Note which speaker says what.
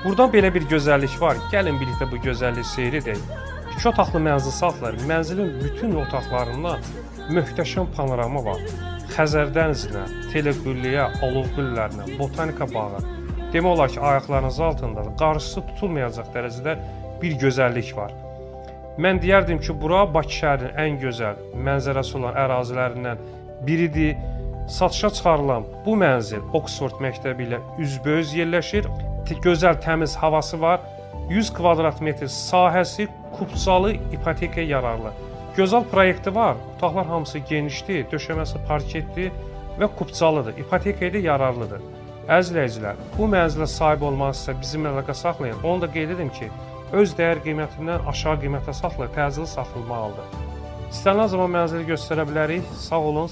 Speaker 1: Buradan belə bir gözəllik var. Gəlin birlikdə bu gözəlliyi seyr edək. 2 otaqlı mənzil saxlar. Mənzilin bütün otaqlarından möhtəşəm panorama var. Xəzər dənizinə, Teleqülliyə, Alov güllərinə, Botanika bağı. Demək olar ki, ayaqlarınız altında qarşısı tutulmayacaq dərəcədə bir gözəllik var. Mən deyərdim ki, bura Bakı şəhərinin ən gözəl mənzərəsi olan ərazilərindən biridir. Satışa çıxarılan bu mənzil Oxford məktəbi ilə üzbəüz yerləşir. Gözəl təmiz havası var. 100 kvadrat metr sahəsi kupçalı ipotekaya yararlı. Gözəl proyekti var. Otaqlar hamısı genişdir, döşəməsi parketdir və kupçalıdır. İpotekaya da yararlıdır. Əziz izləyicilər, bu mənzilə sahib olmaq istəsə bizimlə əlaqə saxlayın. Onu da qeyd edim ki, öz dəyər qiymətindən aşağı qiymətə saxlayır, təcili satılmalıdır. İstənilən zaman mənzili göstərə bilərik. Sağ olun.